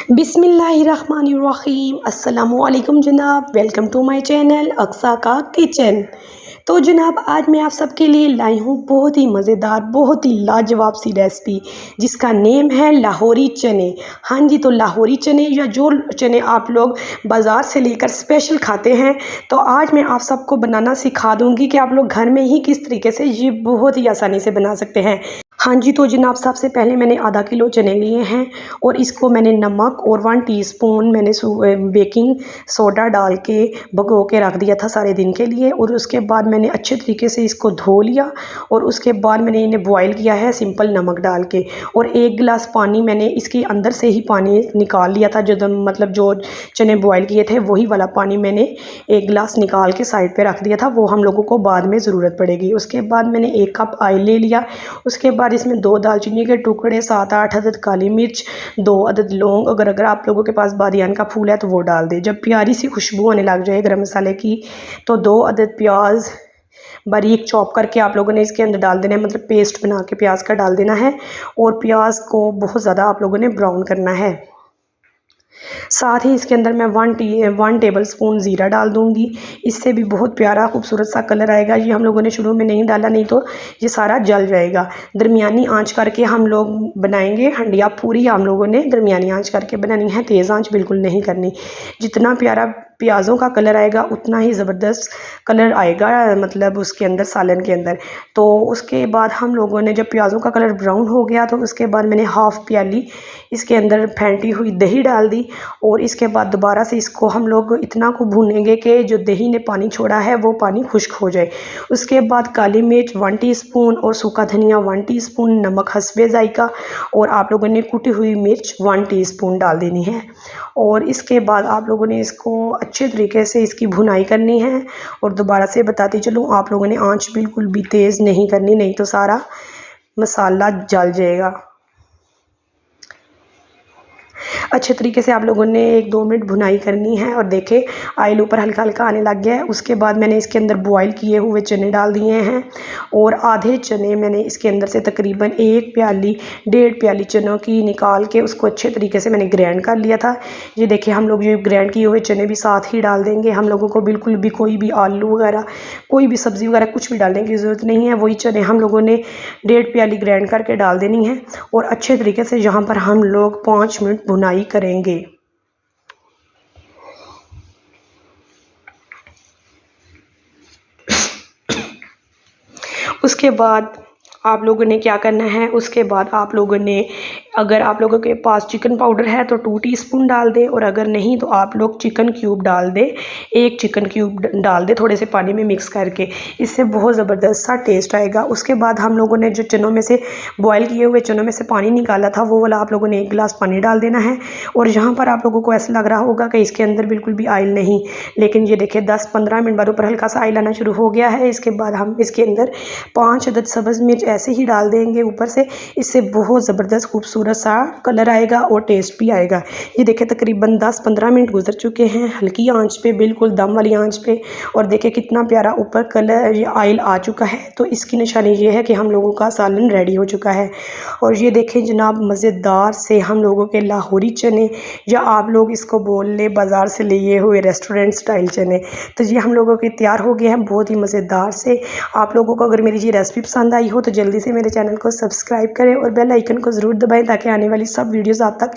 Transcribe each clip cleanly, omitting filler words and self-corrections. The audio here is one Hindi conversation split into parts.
बिस्मिल्लाहिर्रहमानिर्रहीम। अस्सलाम वालेकुम जनाब, welcome to my channel Aqsa का किचन। तो जनाब आज मैं आप सबके लिए लाई हूँ बहुत ही मज़ेदार, बहुत ही लाजवाब सी रेसिपी जिसका नेम है लाहौरी चने। हाँ जी, तो लाहौरी चने या जो चने आप लोग बाज़ार से लेकर स्पेशल खाते हैं, तो आज मैं आप सबको बनाना सिखा दूँगी कि आप लोग घर में ही किस तरीके से ये बहुत ही आसानी से बना सकते हैं। हाँ जी, तो जनाब सबसे पहले मैंने आधा किलो चने लिए हैं और इसको मैंने नमक और 1 टीस्पून मैंने बेकिंग सोडा डाल के भिगो के रख दिया था सारे दिन के लिए। और उसके बाद मैंने अच्छे तरीके से इसको धो लिया और उसके बाद मैंने इन्हें बॉईल किया है सिंपल नमक डाल के। और 1 गिलास पानी मैंने इसके अंदर से ही पानी निकाल लिया था, जो चने बॉईल किए थे वही वाला पानी मैंने 1 गिलास निकाल के साइड पे रख दिया था, वो हम लोगों को बाद में ज़रूरत पड़ेगी। उसके बाद मैंने 1 कप ऑयल ले लिया। उसके बाद इसमें 2 दालचीनी के टुकड़े, 7-8 अदद काली मिर्च, 2 अदद लौंग, अगर आप लोगों के पास बादियान का फूल है तो वो डाल दें। जब प्यारी सी खुशबू आने लग जाए गरम मसाले की, तो 2 अदद प्याज बारीक चॉप करके आप लोगों ने इसके अंदर डाल देना है, मतलब पेस्ट बना के प्याज का डाल देना है। और प्याज को बहुत ज़्यादा आप लोगों ने ब्राउन करना है। साथ ही इसके अंदर मैं 1 टेबल स्पून ज़ीरा डाल दूंगी। इससे भी बहुत प्यारा खूबसूरत सा कलर आएगा। ये हम लोगों ने शुरू में नहीं डाला, नहीं तो ये सारा जल जाएगा। दरमियानी आंच करके हम लोग बनाएंगे। हंडिया पूरी हम लोगों ने दरमियानी आंच करके बनानी है, तेज़ आंच बिल्कुल नहीं करनी। जितना प्यारा प्याज़ों का कलर आएगा उतना ही ज़बरदस्त कलर आएगा, मतलब उसके अंदर सालन के अंदर। तो उसके बाद हम लोगों ने जब प्याज़ों का कलर ब्राउन हो गया, तो उसके बाद मैंने हाफ़ प्याली इसके अंदर फेंटी हुई दही डाल दी। और इसके बाद दोबारा से इसको हम लोग इतना को भूनेंगे कि जो दही ने पानी छोड़ा है वो पानी खुश्क हो जाए। उसके बाद काली मिर्च 1 टीस्पून और सूखा धनिया 1 टीस्पून, नमक हस्बे जायका, और आप लोगों ने कुटी हुई मिर्च 1 टीस्पून डाल देनी है। और इसके बाद आप लोगों ने इसको अच्छे तरीके से इसकी भुनाई करनी है। और दोबारा से बताती चलूँ, आप लोगों ने आंच बिल्कुल भी तेज़ नहीं करनी, नहीं तो सारा मसाला जल जाएगा। अच्छे तरीके से आप लोगों ने 1-2 मिनट भुनाई करनी है। और देखें ऑयल ऊपर हल्का हल्का आने लग गया है। उसके बाद मैंने इसके अंदर बॉईल किए हुए चने डाल दिए हैं। और आधे चने मैंने इसके अंदर से तकरीबन 1 प्याली 1.5 प्याली चनों की निकाल के उसको अच्छे तरीके से मैंने ग्राइंड कर लिया था। ये देखिए, हम लोग ये ग्राइंड किए हुए चने भी साथ ही डाल देंगे। हम लोगों को बिल्कुल भी कोई भी आलू वगैरह, कोई भी सब्ज़ी वगैरह कुछ भी डालने की ज़रूरत नहीं है। वही चने हम लोगों ने 1.5 प्याली ग्राइंड करके डाल देनी है। और अच्छे तरीके से यहाँ पर हम लोग 5 मिनट भुनाई करेंगे। उसके बाद आप लोगों ने क्या करना है, उसके बाद आप लोगों ने, अगर आप लोगों के पास चिकन पाउडर है तो 2 टीस्पून डाल दें, और अगर नहीं तो आप लोग चिकन क्यूब डाल दें। 1 चिकन क्यूब डाल दें थोड़े से पानी में मिक्स करके, इससे बहुत ज़बरदस्त सा टेस्ट आएगा। उसके बाद हम लोगों ने जो चनों में से बॉयल किए हुए चनों में से पानी निकाला था, वो वाला आप लोगों ने 1 गिलास पानी डाल देना है। और यहाँ पर आप लोगों को ऐसा लग रहा होगा कि इसके अंदर बिल्कुल भी ऑयल नहीं, लेकिन ये देखिए 10-15 मिनट बाद ऊपर हल्का सा ऑयल आना शुरू हो गया है। इसके बाद हम इसके अंदर 5 अदद सब्ज़ मिर्च ऐसे ही डाल देंगे ऊपर से। इससे बहुत ज़बरदस्त खूबसूरत सा कलर आएगा और टेस्ट भी आएगा। ये देखिए तकरीबन 10-15 मिनट गुजर चुके हैं हल्की आंच पे, बिल्कुल दम वाली आंच पे। और देखिए कितना प्यारा ऊपर कलर, ये ऑयल आ चुका है। तो इसकी निशानी ये है कि हम लोगों का सालन रेडी हो चुका है। और ये देखें जनाब, मज़ेदार से हम लोगों के लाहौरी चने, या आप लोग इसको बोल ले बाज़ार से लिए हुए रेस्टोरेंट स्टाइल चने, तो ये हम लोगों के तैयार हो गए हैं बहुत ही मज़ेदार से। आप लोगों को अगर मेरी ये रेसिपी पसंद आई हो तो जल्दी से मेरे चैनल को सब्सक्राइब करें और बेल आइकन को ज़रूर दबाएं, ताकि आने वाली सब वीडियोस आप तक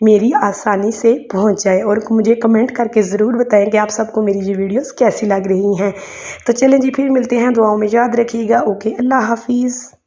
मेरी आसानी से पहुंच जाए। और मुझे कमेंट करके ज़रूर बताएं कि आप सबको मेरी ये वीडियोस कैसी लग रही हैं। तो चलें जी, फिर मिलते हैं, दुआओं में याद रखिएगा। ओके, अल्लाह हाफिज़।